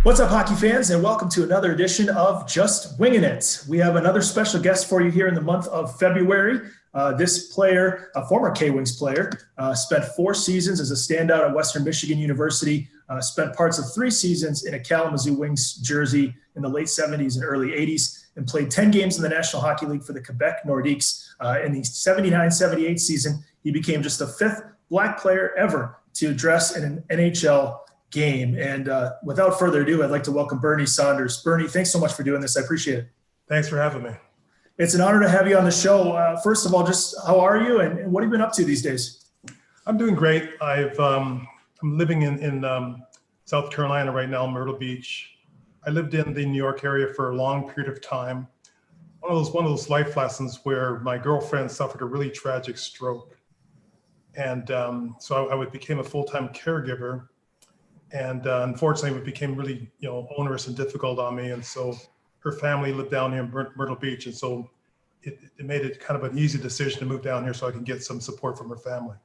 What's up, hockey fans, and welcome to another edition of Just Winging It. We have another special guest for you here in the month of February. This player, a former K-Wings player, spent 4 seasons as a standout at Western Michigan University, spent parts of 3 seasons in a Kalamazoo Wings jersey in the late 70s and early 80s, and played 10 games in the National Hockey League for the Quebec Nordiques. In the 79-78 season, he became just the 5th Black player ever to dress in an NHL game. And without further ado, I'd like to welcome Bernie Saunders. Bernie, thanks so much for doing this. I appreciate it. Thanks for having me. It's an honor to have you on the show. First of all, just how are you and what have you been up to these days? I'm doing great. I'm living in South Carolina right now, Myrtle Beach. I lived in the New York area for a long period of time. One of those life lessons where my girlfriend suffered a really tragic stroke. And so I became a full-time caregiver. And unfortunately, it became really, onerous and difficult on me. And so her family lived down here in Myrtle Beach. And so it made it kind of an easy decision to move down here so I can get some support from her family.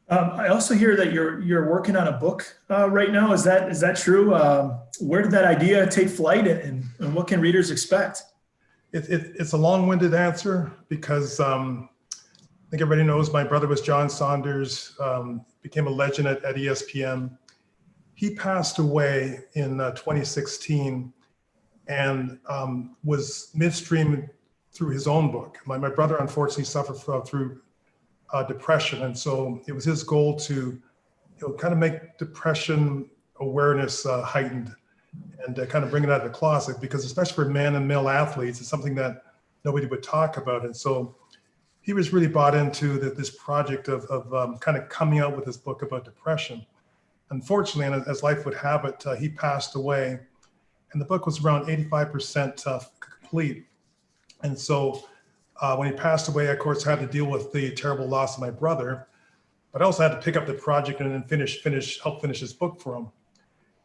I also hear that you're working on a book right now. Is that true? Where did that idea take flight, and what can readers expect? It's a long-winded answer because I think everybody knows my brother was John Saunders, became a legend at ESPN. He passed away in 2016 and was midstream through his own book. My brother unfortunately suffered through depression. And so it was his goal to kind of make depression awareness heightened and kind of bring it out of the closet, because especially for men and male athletes, it's something that nobody would talk about. And so he was really bought into this project of kind of coming out with this book about depression. Unfortunately, and as life would have it, he passed away, and the book was around 85% complete. And so when he passed away, I, of course, had to deal with the terrible loss of my brother, but I also had to pick up the project and then help finish his book for him.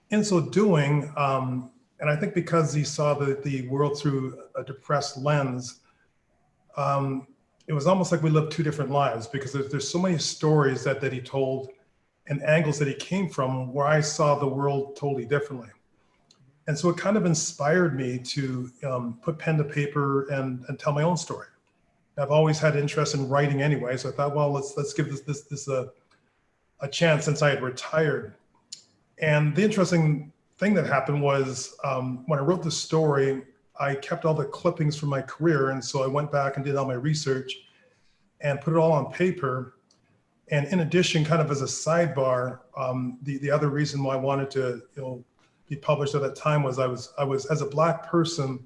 In so doing, and I think because he saw the world through a depressed lens, it was almost like we lived 2 different lives, because there's so many stories that he told and angles that he came from where I saw the world totally differently. And so it kind of inspired me to put pen to paper and tell my own story. I've always had interest in writing anyway, so I thought, well, let's give this a chance since I had retired. And the interesting thing that happened was when I wrote the story, I kept all the clippings from my career, and so I went back and did all my research and put it all on paper. And in addition, kind of as a sidebar, the other reason why I wanted to be published at that time was I was as a Black person,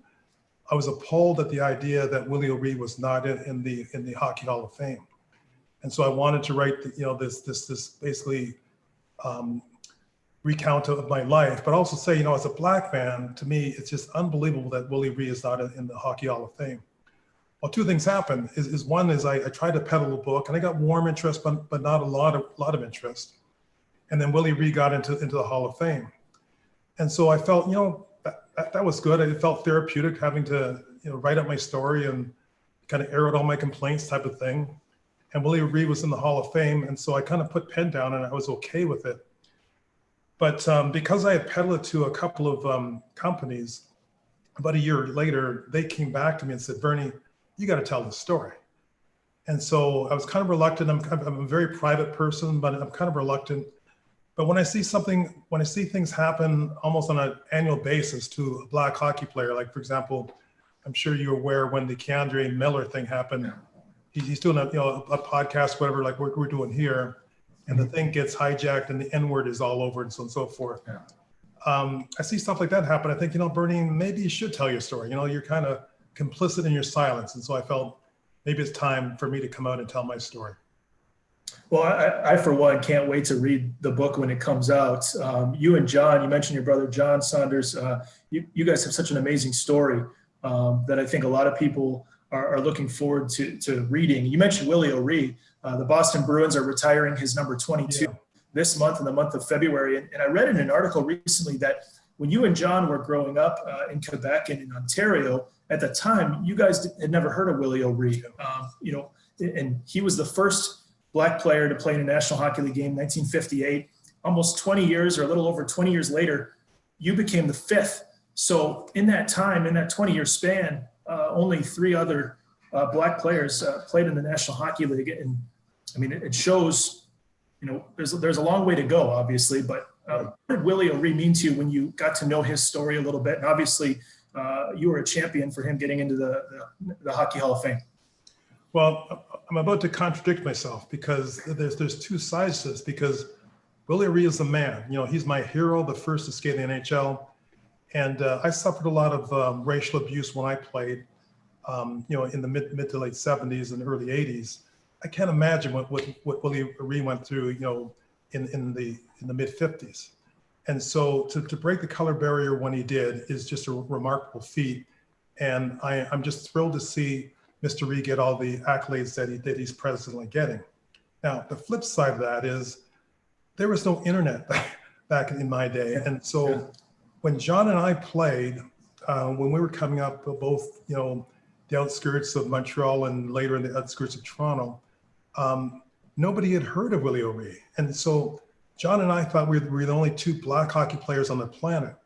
I was appalled at the idea that Willie OReilly was not in the Hockey Hall of Fame. And so I wanted to write this basically recount of my life, but also say, as a Black man, to me, it's just unbelievable that Willie OReilly is not in the Hockey Hall of Fame. Well, 2 things happened. One is I tried to peddle the book, and I got warm interest, but not a lot of interest. And then Willie OReilly got into the Hall of Fame, and so I felt that was good. It felt therapeutic having to write up my story and kind of air out all my complaints, type of thing. And Willie OReilly was in the Hall of Fame, and so I kind of put pen down, and I was okay with it. But because I had peddled it to a couple of companies, about a year later, they came back to me and said, "Bernie, you got to tell the story." And so I was kind of reluctant. I'm a very private person, but I'm kind of reluctant. But when I see things happen almost on an annual basis to a Black hockey player, like, for example, I'm sure you're aware when the Keandre Miller thing happened, he's doing a podcast, whatever, like we're doing here, and the thing gets hijacked and the N-word is all over and so on and so forth. Yeah. I see stuff like that happen. I think, Bernie, maybe you should tell your story. You're kind of complicit in your silence. And so I felt maybe it's time for me to come out and tell my story. Well, I for one, can't wait to read the book when it comes out. You and John, you mentioned your brother, John Saunders. You guys have such an amazing story that I think a lot of people are looking forward to reading. You mentioned Willie OReilly. The Boston Bruins are retiring his number 22 this month, in the month of February. And I read in an article recently that when you and John were growing up in Quebec and in Ontario, at the time, you guys had never heard of Willie OReilly. And he was the first Black player to play in a National Hockey League game, 1958. Almost 20 years, or a little over 20 years later, you became the fifth. So in that time, in that 20-year span, only three other Black players played in the National Hockey League. And I mean, it shows, there's a long way to go, obviously, but what did Willie OReilly mean to you when you got to know his story a little bit? And obviously, you were a champion for him getting into the Hockey Hall of Fame. Well, I'm about to contradict myself because there's two sides to this, because Willie OReilly is the man. He's my hero, the first to skate in the NHL. And I suffered a lot of racial abuse when I played, in the mid to late 70s and early 80s. I can't imagine what Willie OReilly went through, in the mid 50s. And so to break the color barrier when he did is just a remarkable feat. And I'm just thrilled to see Mr. OReilly get all the accolades that he's presently getting. Now, the flip side of that is there was no internet back in my day. And so when John and I played, when we were coming up, both, the outskirts of Montreal and later in the outskirts of Toronto, nobody had heard of Willie OReilly. And so John and I thought we were the only two Black hockey players on the planet.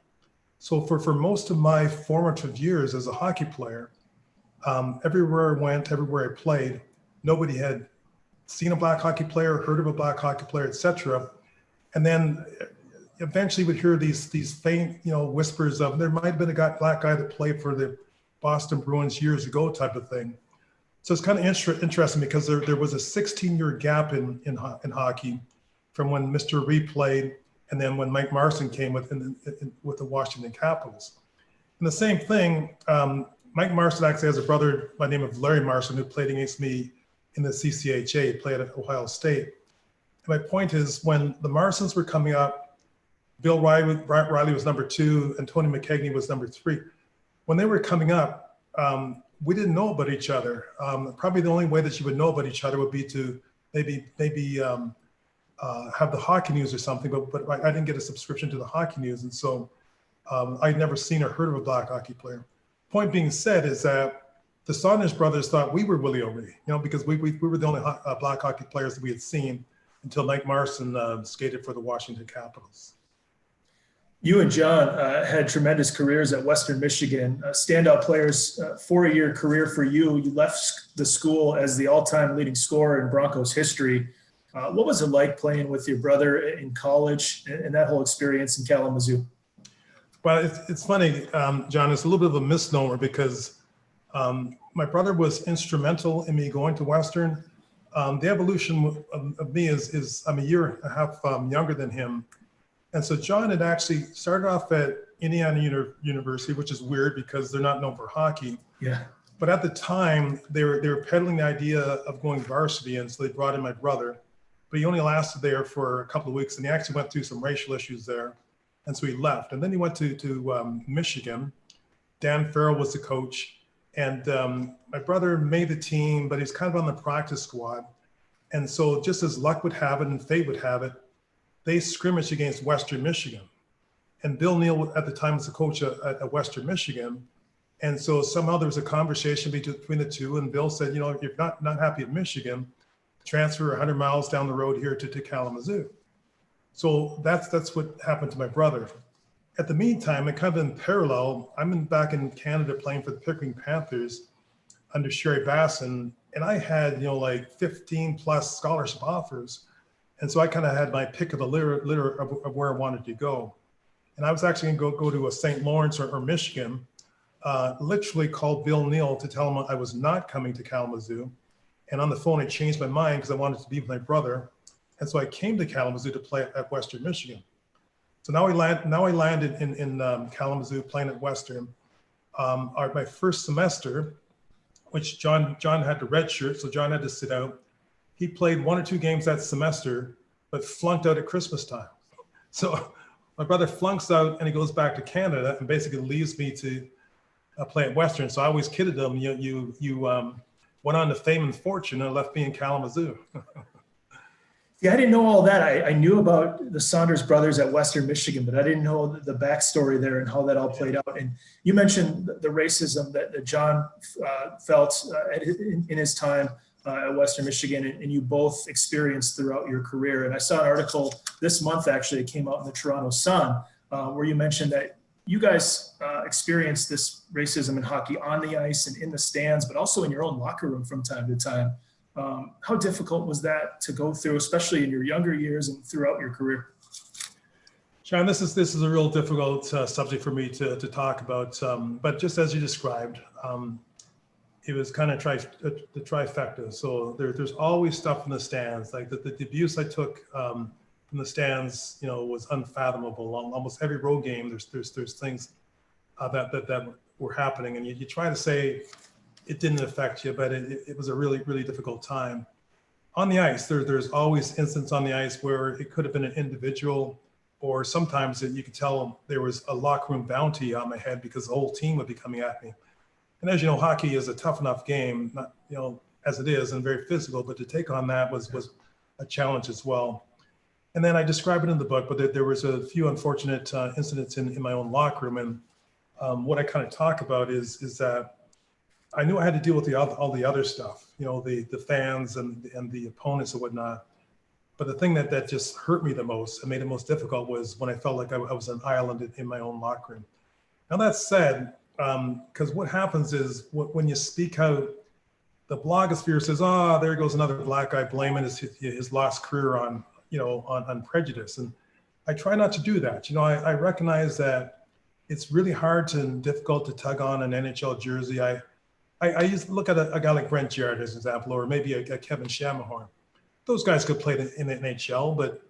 So for most of my formative years as a hockey player, everywhere I went, everywhere I played, nobody had seen a Black hockey player, heard of a Black hockey player, etc. And then eventually we'd hear these faint, whispers of there might have been a Black guy that played for the Boston Bruins years ago type of thing. So it's kind of interesting because there was a 16-year gap in hockey from when Mr. OReilly played and then when Mike Marston came with the Washington Capitals. And the same thing, Mike Marston actually has a brother by the name of Larry Marston who played against me in the CCHA, he played at Ohio State. And my point is, when the Marstons were coming up, Bill Riley was number 2 and Tony McKegney was number 3. When they were coming up, we didn't know about each other. Probably the only way that you would know about each other would be to maybe have the Hockey News or something, but I didn't get a subscription to the Hockey News. And so I'd never seen or heard of a Black hockey player. Point being said is that the Saunders brothers thought we were Willie OReilly, because we were the only Black hockey players that we had seen until Mike Marston skated for the Washington Capitals. You and John had tremendous careers at Western Michigan, standout players, 4-year career for you. You left the school as the all-time leading scorer in Broncos history. What was it like playing with your brother in college and that whole experience in Kalamazoo? Well, it's funny, John, it's a little bit of a misnomer because my brother was instrumental in me going to Western. The evolution of me is I'm a year and a half younger than him. And so John had actually started off at Indiana University, which is weird because they're not known for hockey. Yeah. But at the time, they were peddling the idea of going varsity, and so they brought in my brother. But he only lasted there for a couple of weeks, and he actually went through some racial issues there. And so he left. And then he went to Michigan. Dan Farrell was the coach. And my brother made the team, but he's kind of on the practice squad. And so just as luck would have it and fate would have it, they scrimmaged against Western Michigan. And Bill Neal at the time was the coach at Western Michigan. And so somehow there was a conversation between the two. And Bill said, if you're not happy at Michigan, transfer 100 miles down the road here to Kalamazoo. So that's what happened to my brother. At the meantime, and kind of in parallel, I'm back in Canada playing for the Pickering Panthers under Sherry Basson. And I had, like 15 plus scholarship offers. And so I kind of had my pick of the litter of where I wanted to go. And I was actually going to go to a St. Lawrence or Michigan, literally called Bill Neal to tell him I was not coming to Kalamazoo. And on the phone, I changed my mind because I wanted to be with my brother. And so I came to Kalamazoo to play at Western Michigan. So now I landed in Kalamazoo playing at Western. My first semester, which John had to redshirt, so John had to sit out. He played 1 or 2 games that semester, but flunked out at Christmas time. So my brother flunks out and he goes back to Canada and basically leaves me to play at Western. So I always kidded him, you went on to fame and fortune and left me in Kalamazoo. Yeah, I didn't know all that. I knew about the Saunders brothers at Western Michigan, but I didn't know the backstory there and how that all played out. And you mentioned the racism that John felt in his time at Western Michigan, and you both experienced throughout your career. And I saw an article this month, actually, it came out in the Toronto Sun, where you mentioned that you guys experienced this racism in hockey on the ice and in the stands, but also in your own locker room from time to time. How difficult was that to go through, especially in your younger years and throughout your career? John, this is a real difficult subject for me to talk about, but just as you described, it was kind of the trifecta. So there's always stuff in the stands, like the abuse I took from the stands, was unfathomable. Almost every road game, there's things that were happening, and you try to say it didn't affect you, but it was a really, really difficult time. On the ice, there's always instances on the ice where it could have been an individual, or sometimes you could tell there was a locker room bounty on my head because the whole team would be coming at me. And as you know, hockey is a tough enough game, not, as it is, and very physical, but to take on that was a challenge as well. And then I describe it in the book, but there was a few unfortunate incidents in my own locker room. And what I kind of talk about is that I knew I had to deal with all the other stuff, the fans and the opponents and whatnot. But the thing that just hurt me the most and made it most difficult was when I felt like I was an island in my own locker room. Now that said, because what happens is when you speak out, the blogosphere says, "Oh, there goes another black guy blaming his lost career on prejudice." And I try not to do that. I recognize that it's really hard and difficult to tug on an NHL jersey. I used to look at a guy like Brent Jarrett as an example, or maybe a Kevin Shamahorn. Those guys could play in the NHL, but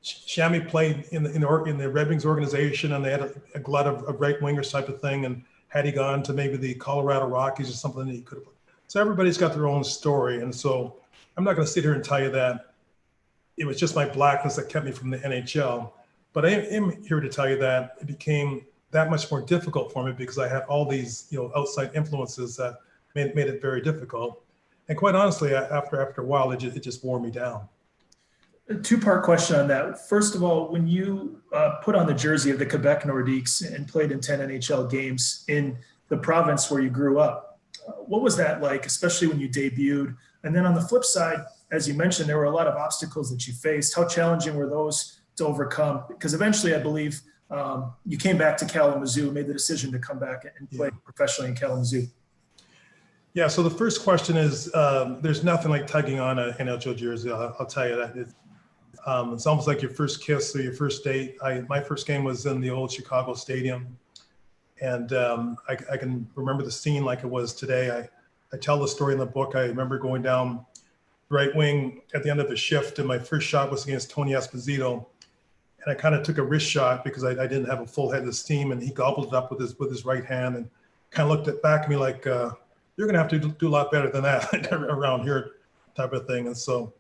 Shammy played in the Red Wings organization, and they had a glut of right wingers type of thing. And had he gone to maybe the Colorado Rockies or something, he could have. So everybody's got their own story, and so I'm not going to sit here and tell you that it was just my blackness that kept me from the NHL. But I am here to tell you that it became that much more difficult for me because I had all these outside influences that made it very difficult. And quite honestly, after a while, it just wore me down. A two-part question on that. First of all, when you put on the jersey of the Quebec Nordiques and played in 10 NHL games in the province where you grew up, what was that like, especially when you debuted? And then on the flip side, as you mentioned, there were a lot of obstacles that you faced. How challenging were those to overcome? Because eventually, I believe you came back to Kalamazoo, made the decision to come back and play professionally in Kalamazoo. Yeah, so the first question is, there's nothing like tugging on an NHL jersey. I'll tell you that. It's almost like your first kiss or your first date. My first game was in the old Chicago Stadium. And I can remember the scene like it was today. I tell the story in the book. I remember going down right wing at the end of a shift, and my first shot was against Tony Esposito. And I kind of took a wrist shot because I didn't have a full head of steam, and he gobbled it up with his right hand and kind of looked back at me like, you're going to have to do a lot better than that around here type of thing. And so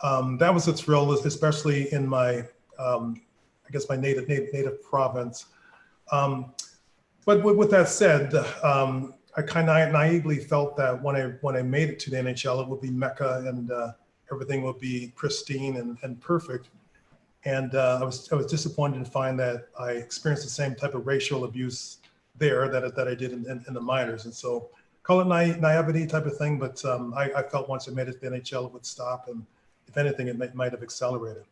that was a thrill, especially in my, I guess, my native province. But with that said, I kind of naively felt that when I made it to the NHL, it would be Mecca and everything would be pristine and perfect. And I was disappointed to find that I experienced the same type of racial abuse there that I did in the minors. And so call it naivety type of thing, but I felt once I made it to the NHL, it would stop. And if anything, it might have accelerated.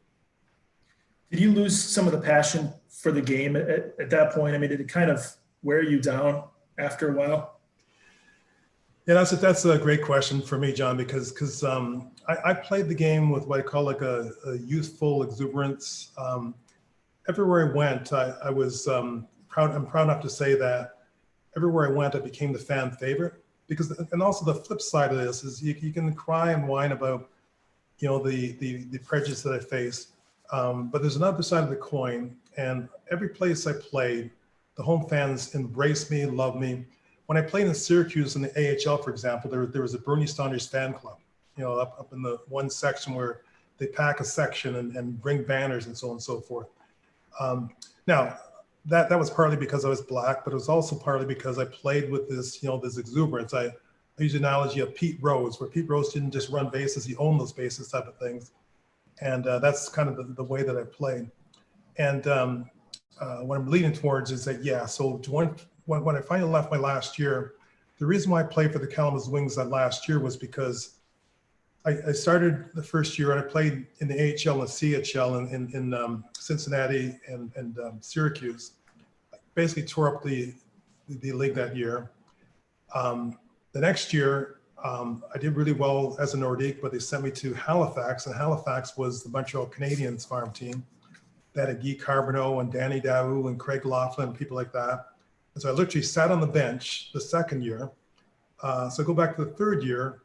Did you lose some of the passion for the game at that point? I mean, did it kind of wear you down after a while? Yeah, that's a great question for me, John, because I played the game with what I call like a youthful exuberance. Everywhere I went, I was proud. I'm proud enough to say that everywhere I went, I became the fan favorite. And also the flip side of this is you can cry and whine about the prejudice that I faced, but there's another side of the coin. And every place I played, the home fans embraced me, loved me. When I played in Syracuse in the AHL, for example, there was a Bernie Saunders fan club, up in the one section where they pack a section and bring banners and so on and so forth. Now, that was partly because I was black, but it was also partly because I played with this, this exuberance. I use the analogy of Pete Rose, where Pete Rose didn't just run bases, he owned those bases type of things. And that's kind of the way that I played. And what I'm leaning towards is that, yeah, so when I finally left my last year, the reason why I played for the Kalamazoo Wings that last year was because I started the first year and I played in the AHL and CHL in Cincinnati and Syracuse. I basically tore up the league that year. The next year, I did really well as a Nordique, but they sent me to Halifax, and Halifax was the Montreal Canadiens farm team that had Guy Carbonneau and Danny Daou and Craig Laughlin and people like that. And so I literally sat on the bench the second year. So I go back to the third year,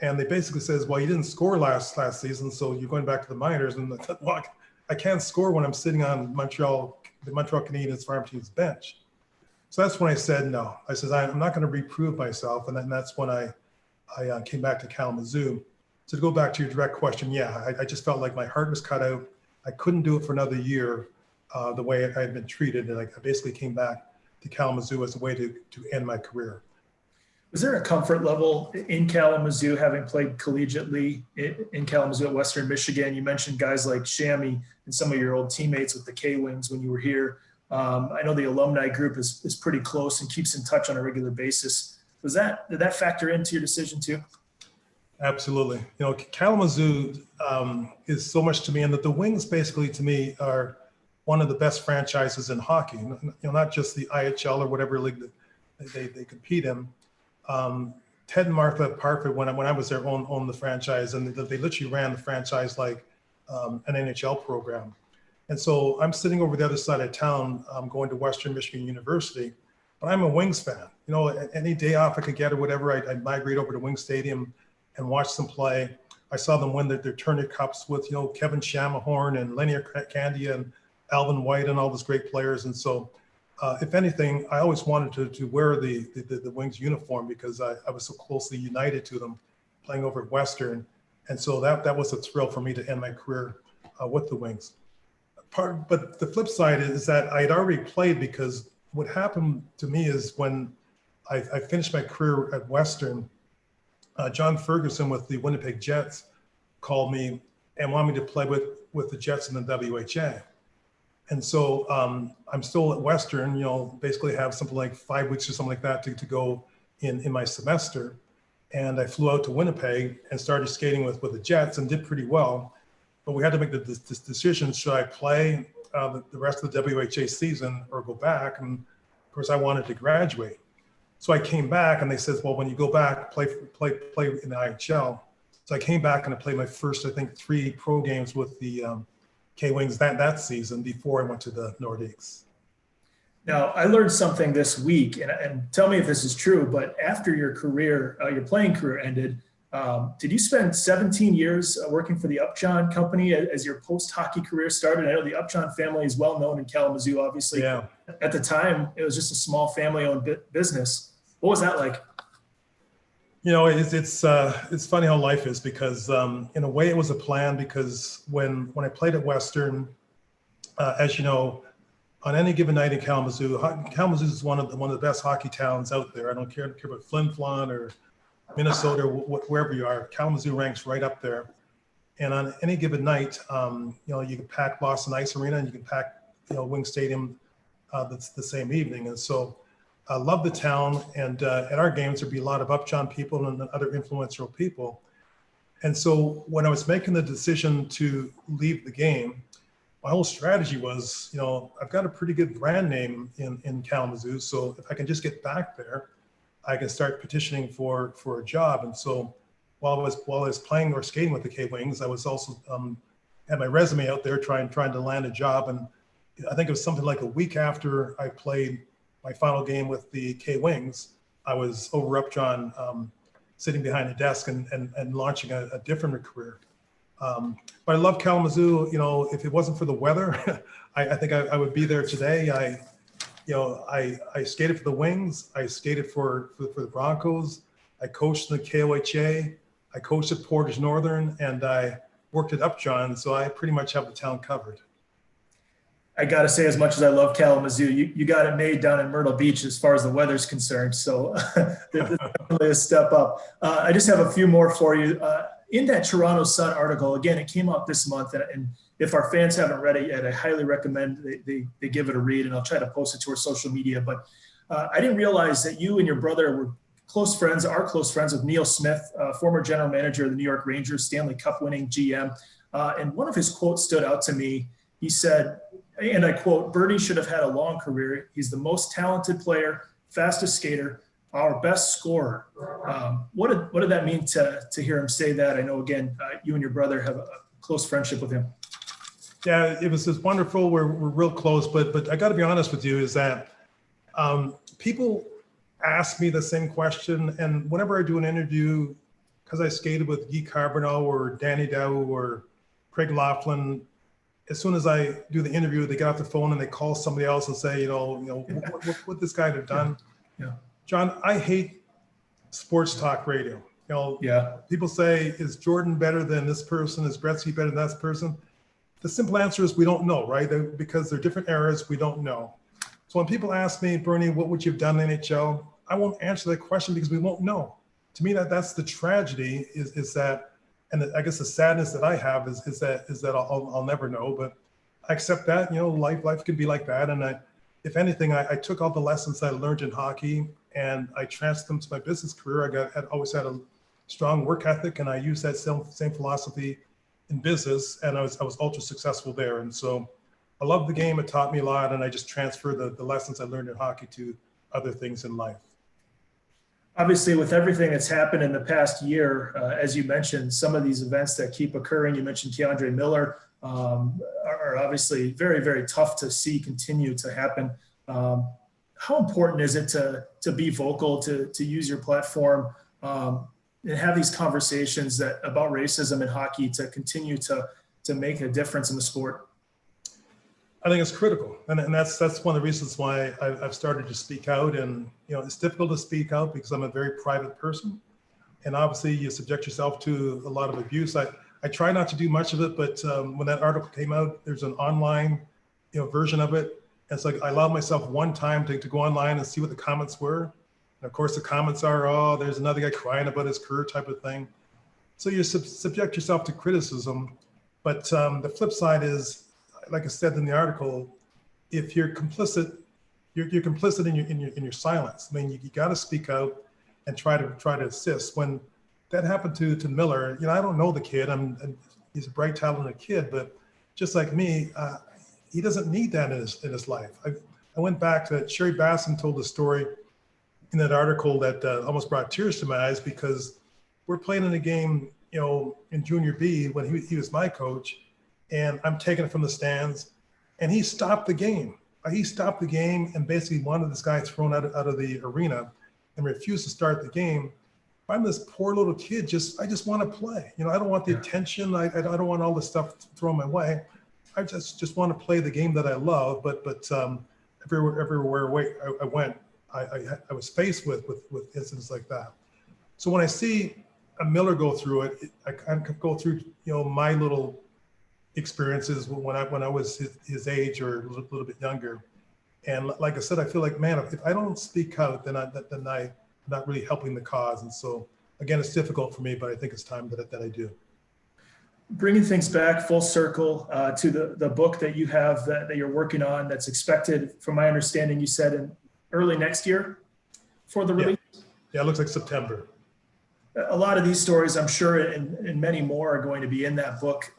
and they basically says, well, you didn't score last season, so you're going back to the minors. And I thought, well, I can't score when I'm sitting on the Montreal Canadiens farm team's bench. So that's when I said no. I said, I'm not going to reprove myself. And then that's when I came back to Kalamazoo. So to go back to your direct question, yeah, I just felt like my heart was cut out. I couldn't do it for another year the way I had been treated. And I basically came back to Kalamazoo as a way to end my career. Was there a comfort level in Kalamazoo, having played collegiately in Kalamazoo at Western Michigan? You mentioned guys like Shammy and some of your old teammates with the K-Wings when you were here. I know the alumni group is pretty close and keeps in touch on a regular basis. Did that factor into your decision too? Absolutely. You know, Kalamazoo is so much to me, and that the Wings basically to me are one of the best franchises in hockey. You know, not just the IHL or whatever league that they compete in. Ted and Martha Parfit, when I was there, owned the franchise, and they literally ran the franchise like an NHL program. And so I'm sitting over the other side of town, going to Western Michigan University, but I'm a Wings fan. You know, any day off I could get or whatever, I'd migrate over to Wings Stadium and watch them play. I saw them win their Turner Cups with, you know, Kevin Shamahorn and Lenier Candia and Alvin White and all those great players. And so, if anything, I always wanted to wear the Wings uniform because I was so closely united to them playing over at Western. And so that was a thrill for me to end my career with the Wings. But the flip side is that I had already played, because what happened to me is when I finished my career at Western, John Ferguson with the Winnipeg Jets called me and wanted me to play with the Jets in the WHA. And so I'm still at Western, you know, basically have something like 5 weeks or something like that to go in my semester. And I flew out to Winnipeg and started skating with the Jets and did pretty well. But we had to make this decision, should I play the rest of the WHA season or go back? And of course, I wanted to graduate. So I came back and they said, well, when you go back, play in the IHL. So I came back and I played my first, I think, 3 pro games with the K-Wings that season before I went to the Nordiques. Now, I learned something this week, and tell me if this is true, but after your career, your playing career ended, did you spend 17 years working for the Upjohn company as your post-hockey career started? I know the Upjohn family is well known in Kalamazoo, obviously. Yeah. At the time, it was just a small family-owned business. What was that like? You know, it's funny how life is, because in a way it was a plan, because when I played at Western, as you know, on any given night in Kalamazoo is one of the best hockey towns out there. I don't care about Flin Flon or Minnesota or wherever you are. Kalamazoo ranks right up there. And on any given night, you know, you can pack Boston Ice Arena and you can pack, you know, Wing Stadium that's the same evening. And so I love the town, and at our games there'd be a lot of Upjohn people and other influential people. And so when I was making the decision to leave the game, my whole strategy was, you know, I've got a pretty good brand name in Kalamazoo, so if I can just get back there, I can start petitioning for a job. And so while I was playing or skating with the K-Wings, I was also had my resume out there trying to land a job. And I think it was something like a week after I played my final game with the K-Wings, I was over Upjohn, sitting behind a desk and launching a different career. But I love Kalamazoo. You know, if it wasn't for the weather, I think I would be there today. I skated for the Wings. I skated for the Broncos. I coached in the KOHA. I coached at Portage Northern, and I worked at Upjohn. So I pretty much have the town covered. I got to say, as much as I love Kalamazoo, you got it made down in Myrtle Beach as far as the weather's concerned. So it's definitely a step up. I just have a few more for you. In that Toronto Sun article, again, it came out this month, and if our fans haven't read it yet, I highly recommend they give it a read, and I'll try to post it to our social media. But I didn't realize that you and your brother were close friends, are close friends with Neal Smith, former general manager of the New York Rangers, Stanley Cup winning GM. And one of his quotes stood out to me. He said, and I quote, "Bernie should have had a long career. He's the most talented player, fastest skater, our best scorer." What did that mean to hear him say that? I know, again, you and your brother have a close friendship with him. Yeah, it was just wonderful. We're real close, but I got to be honest with you is that people ask me the same question. And whenever I do an interview, because I skated with Guy Carbonneau or Danny Dow or Craig Laughlin, as soon as I do the interview, they get off the phone and they call somebody else and say, what this guy have done? Yeah. John, I hate sports talk radio. Yeah. People say, is Jordan better than this person? Is Gretzky better than that person? The simple answer is we don't know, right? Because they're different eras, we don't know. So when people ask me, "Bernie, what would you have done in the NHL?" I won't answer that question because we won't know. To me, that's the tragedy is that, and I guess the sadness that I have is that I'll never know. But I accept that. Life can be like that. And if anything, I took all the lessons I learned in hockey and I transferred them to my business career. I always had a strong work ethic, and I used that same philosophy in business, and I was ultra successful there. And so I love the game. It taught me a lot, and I just transferred the lessons I learned in hockey to other things in life. Obviously, with everything that's happened in the past year, as you mentioned, some of these events that keep occurring, you mentioned Keandre Miller, are obviously very, very tough to see continue to happen. How important is it to be vocal, to use your platform, and have these conversations about racism in hockey to continue to make a difference in the sport? I think it's critical, and that's one of the reasons why I've started to speak out. And it's difficult to speak out because I'm a very private person, and obviously you subject yourself to a lot of abuse. I try not to do much of it, but when that article came out, there's an online version of it. And it's like I allowed myself one time to go online and see what the comments were. And of course, the comments are, "Oh, there's another guy crying about his career," type of thing. So you subject yourself to criticism. But the flip side is, like I said in the article, if you're complicit, you're complicit in your silence. I mean, you got to speak out and try to assist. When that happened to Miller, I don't know the kid. He's a bright, talented kid, but just like me, he doesn't need that in his life. I went back to Sherry Basson told the story in that article that almost brought tears to my eyes, because we're playing in a game, in Junior B when he was my coach, and I'm taking it from the stands, and he stopped the game. He stopped the game and basically wanted this guy thrown out of the arena and refused to start the game. I'm this poor little kid. I just want to play. I don't want the attention. I don't want all this stuff thrown my way. I just want to play the game that I love. But everywhere I went, I was faced with incidents like that. So when I see a Miller go through it, I kind of go through my little experiences when I was his age or a little bit younger. And like I said, I feel like, man, if I don't speak out, then I'm not really helping the cause. And so again, it's difficult for me, but I think it's time that I do. Bringing things back full circle to the book that you have that you're working on, that's expected, from my understanding, you said in early next year for the release? Yeah, it looks like September. A lot of these stories, I'm sure, and many more are going to be in that book.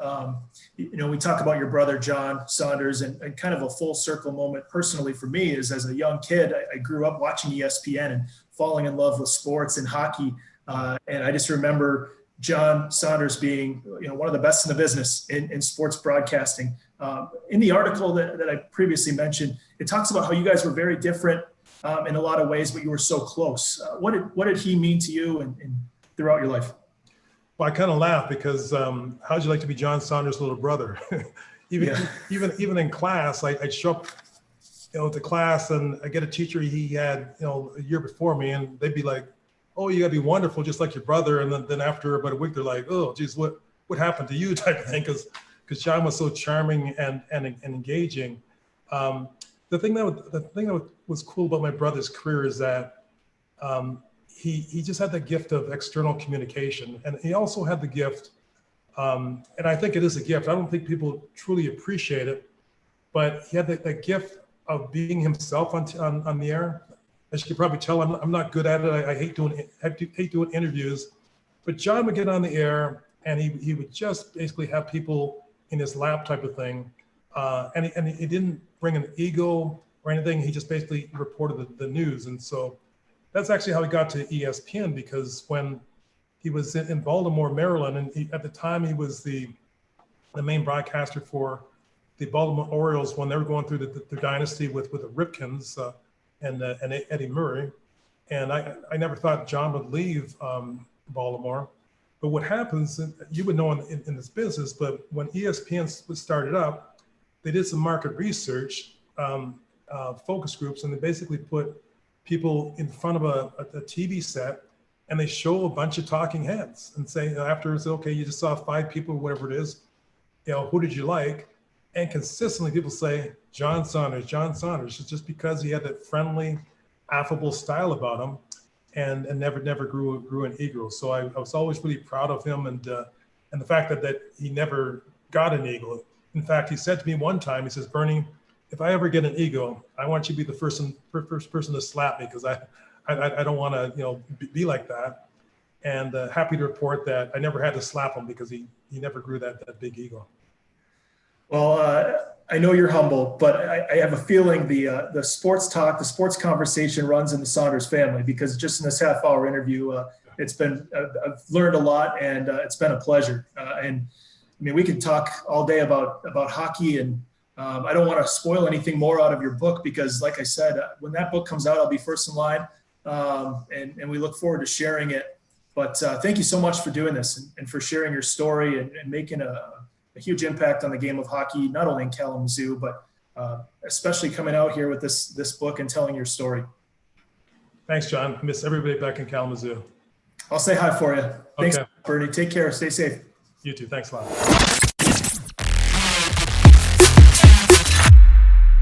We talk about your brother, John Saunders, and kind of a full circle moment personally for me is, as a young kid, I grew up watching ESPN and falling in love with sports and hockey. And I just remember John Saunders being one of the best in the business in sports broadcasting. In the article that I previously mentioned, it talks about how you guys were very different in a lot of ways, but you were so close. What did he mean to you and throughout your life? Well, I kind of laugh because how'd you like to be John Saunders' little brother? even in class, I'd show up, to class, and I get a teacher he had, a year before me, and they'd be like, "Oh, you gotta be wonderful, just like your brother." And then after about a week, they're like, "Oh, geez, what happened to you?" type of thing, because John was so charming and engaging. The thing that was cool about my brother's career is that he just had the gift of external communication, and he also had the gift, and I think it is a gift. I don't think people truly appreciate it, but he had that gift of being himself on the air. As you can probably tell, I'm not good at it. I hate doing interviews. But John would get on the air, and he would just basically have people in his lap type of thing. And he didn't bring an ego or anything. He just basically reported the news. And so that's actually how he got to ESPN, because when he was in Baltimore, Maryland, and at the time he was the main broadcaster for the Baltimore Orioles when they were going through the dynasty with the Ripkins and Eddie Murray. And I never thought John would leave Baltimore. But what happens, you would know in this business, but when ESPN was started up, they did some market research, focus groups, and they basically put people in front of a TV set, and they show a bunch of talking heads and say afterwards, okay, you just saw 5 people, whatever it is, who did you like? And consistently people say, John Saunders. It's just because he had that friendly, affable style about him, and never grew an ego. So I was always really proud of him, and the fact that he never got an ego. In fact, he said to me one time, he says, Bernie, if I ever get an ego, I want you to be the first person to slap me, because I don't want to be like that. And happy to report that I never had to slap him because he never grew that big ego. Well, I know you're humble, but I have a feeling the sports talk, the sports conversation runs in the Saunders family, because just in this half-hour interview, I've learned a lot, and it's been a pleasure. And I mean, we could talk all day about hockey, and I don't want to spoil anything more out of your book, because like I said, when that book comes out, I'll be first in line, and we look forward to sharing it. But thank you so much for doing this and for sharing your story and making a huge impact on the game of hockey, not only in Kalamazoo, but especially coming out here with this book and telling your story. Thanks, John. I miss everybody back in Kalamazoo. I'll say hi for you. Thanks, Okay. Bernie. Take care. Stay safe. You too. Thanks a lot.